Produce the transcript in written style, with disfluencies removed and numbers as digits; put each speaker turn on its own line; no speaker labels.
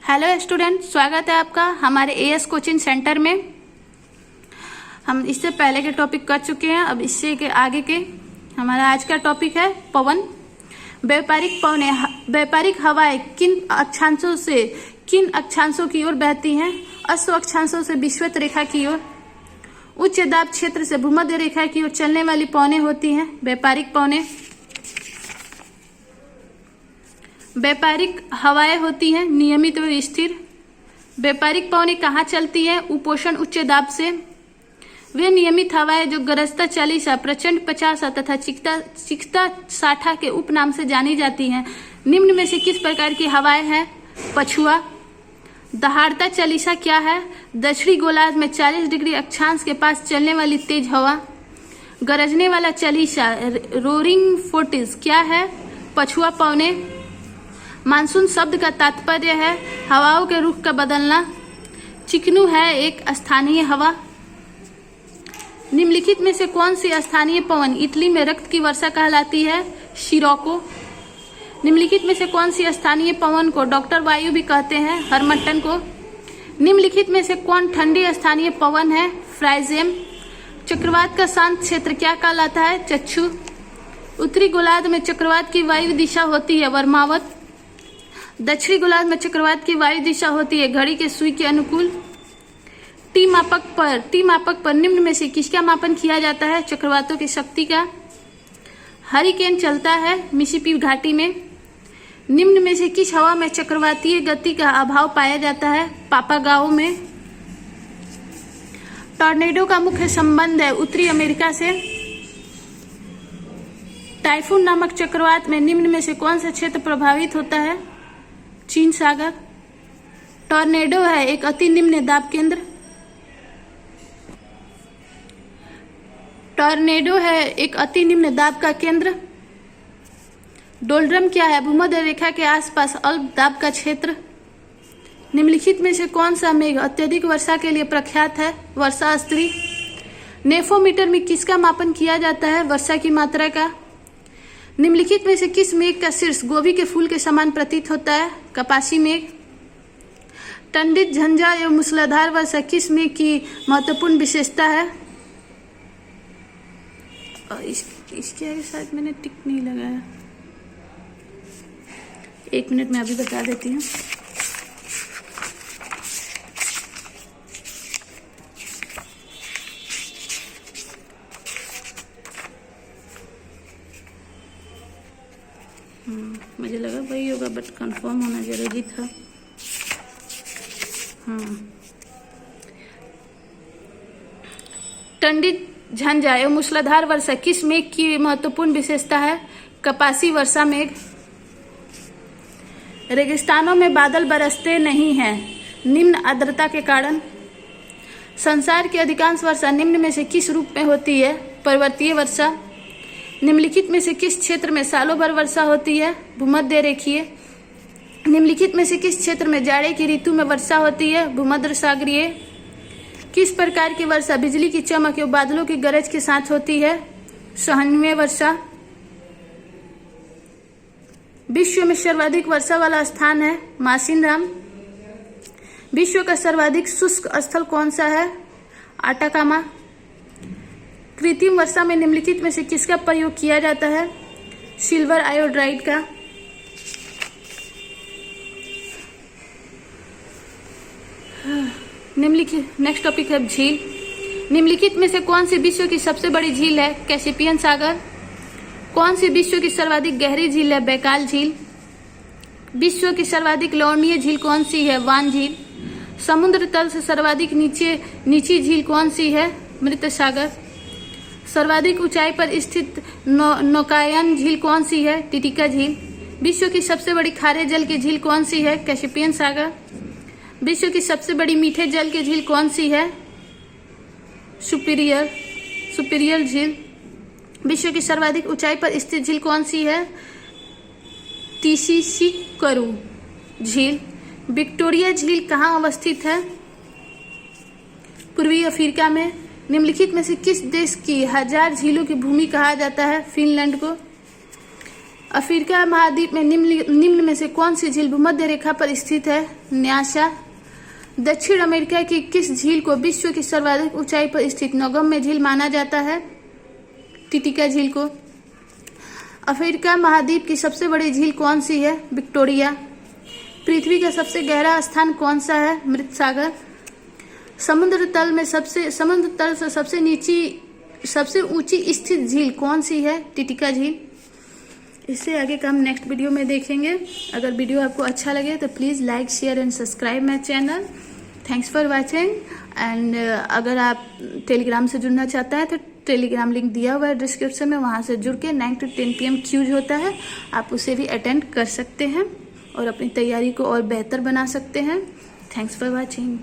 Hello student, स्वागत है आपका हमारे एएस कोचिंग सेंटर में। हम इससे पहले के टॉपिक कर चुके हैं, अब इससे के आगे के हमारा आज का टॉपिक है पवन। व्यापारिक हवाएं किन अक्षांशों की ओर बहती हैं? अश्व अक्षांशों से विषुवत रेखा की ओर। उच्च दाब क्षेत्र से भूमध्य रेखा की ओर चलने वाली पवनें होती हैं व्यापारिक पवनें। व्यापारिक हवाएं होती हैं नियमित व स्थिर। व्यापारिक पवनें कहाँ चलती हैं? उपोषण उच्च दाब से। वे नियमित हवाएं जो गरजता 40 प्रचंड 50 तथा चिकता 60 के उपनाम से जानी जाती हैं। निम्न में से किस प्रकार की हवाएं हैं? पछुआ। दहाड़ता 40 क्या है? दक्षिणी गोलार्ध में 40 डिग्री अक्षांश के पास चलने वाली तेज हवा। गरजने वाला 40 रोरिंग फोर्टिस क्या है? पछुआ पवनें। मानसून शब्द का तात्पर्य है हवाओं के रुख का बदलना। चिकनू है एक स्थानीय हवा। निम्नलिखित में से कौन सी स्थानीय पवन इटली में रक्त की वर्षा कहलाती है? शिरोको। निम्नलिखित में से कौन सी स्थानीय पवन को डॉक्टर वायु भी कहते हैं? हरमट्टन को। निम्नलिखित में से कौन ठंडी स्थानीय पवन है? फ्राइजेम। चक्रवात का शांत क्षेत्र क्या कहलाता है? चक्षु। उत्तरी गोलार्ध में चक्रवात की वायु दिशा होती है वर्मावत। दक्षिणी गोलार्ध में चक्रवात की वायु दिशा होती है घड़ी के सुई के अनुकूल। टी मापक पर निम्न में से किसका मापन किया जाता है? चक्रवातों की शक्ति का। हरिकेन चलता है मिसिसिपी घाटी में। निम्न में से किस हवा में चक्रवातीय गति का अभाव पाया जाता है? पापागाओ में। टॉर्नेडो का मुख्य संबंध है उत्तरी अमेरिका से। टाइफून नामक चक्रवात में निम्न में से कौन सा क्षेत्र प्रभावित होता है? चीन सागर। टॉर्नेडो है एक अति निम्न दाब केंद्र। टॉर्नेडो है एक अति निम्न दाब का केंद्र। डोल्ड्रम क्या है? भूमध्य रेखा के आसपास अल्प दाब का क्षेत्र। निम्नलिखित में से कौन सा मेघ अत्यधिक वर्षा के लिए प्रख्यात है? वर्षा स्त्री। नेफोमीटर में किसका मापन किया जाता है? वर्षा की मात्रा का। निम्नलिखित में से किस मेघ का शीर्ष गोभी के फूल के समान प्रतीत होता है? कपासी मेघ। टंडित झंझा एवं मूसलाधार वर्षा किस मेघ की महत्वपूर्ण विशेषता है? इसके आगे शायद मैंने टिक नहीं लगाया, 1 मिनट में अभी बता देती हूँ। मुझे लगा वही होगा बट कंफर्म होना जरूरी था। टंडित झंझा एवं मूसलाधार वर्षा किस मेघ की महत्वपूर्ण विशेषता है? कपासी वर्षा मेघ। रेगिस्तानों में बादल बरसते नहीं हैं निम्न आर्द्रता के कारण। संसार की अधिकांश वर्षा निम्न में से किस रूप में होती है? पर्वतीय वर्षा। निम्नलिखित में से किस क्षेत्र में सालों भर वर्षा होती है? भूमध्य रेखीय। निम्नलिखित में से किस क्षेत्र में जाड़े की ऋतु में वर्षा होती है? भूमध्य सागरीय। किस प्रकार की वर्षा बिजली की चमक एवं बादलों की गरज के साथ होती है? सहान्वय वर्षा। विश्व में सर्वाधिक वर्षा वाला स्थान है मासिनराम। विश्व का सर्वाधिक शुष्क स्थल कौन सा है? आटाकामा। कृत्रिम वर्षा में निम्नलिखित में से किसका प्रयोग किया जाता है? सिल्वर आयोडाइड का। निम्नलिखित नेक्स्ट टॉपिक है झील। निम्नलिखित में से कौन सी विश्व की सबसे बड़ी झील है? कैस्पियन सागर। कौन सी विश्व की सर्वाधिक गहरी झील है? बैकाल झील। विश्व की सर्वाधिक लवणीय झील कौन सी है? वान झील। समुद्र तल से सर्वाधिक नीची झील कौन सी है? मृत सागर। सर्वाधिक ऊंचाई पर स्थित नौकायन झील कौन सी है? टिटिका झील। विश्व की सबसे बड़ी खारे जल की झील कौन सी है? कैस्पियन सागर। विश्व की सबसे बड़ी मीठे जल की झील कौन सी है? सुपीरियर झील। विश्व की सर्वाधिक ऊंचाई पर स्थित झील कौन सी है? तीसीसीकरू झील। विक्टोरिया झील कहाँ अवस्थित है? पूर्वी अफ्रीका में। निम्नलिखित में से किस देश की 1000 झीलों की भूमि कहा जाता है? फिनलैंड को। अफ्रीका महाद्वीप में निम्न में से कौन सी झील भूमध्य रेखा पर स्थित है? न्यासा। दक्षिण अमेरिका की किस झील को विश्व की सर्वाधिक ऊंचाई पर स्थित नौगम्य झील माना जाता है? टिटिका झील को। अफ्रीका महाद्वीप की सबसे बड़ी झील कौन सी है? विक्टोरिया। पृथ्वी का सबसे गहरा स्थान कौन सा है? मृत सागर। समुद्र तल से सबसे ऊंची स्थित झील कौन सी है? टिटिका झील। इससे आगे का हम नेक्स्ट वीडियो में देखेंगे। अगर वीडियो आपको अच्छा लगे तो please like share and subscribe my channel. Thanks for watching. And अगर आप टेलीग्राम से जुड़ना चाहता है तो टेलीग्राम लिंक दिया हुआ है डिस्क्रिप्शन में, वहाँ से जुड़ के 9 to 10 PM क्यूज होता है, आप उसे भी अटेंड कर सकते हैं और अपनी तैयारी को और बेहतर बना सकते हैं। Thanks for watching.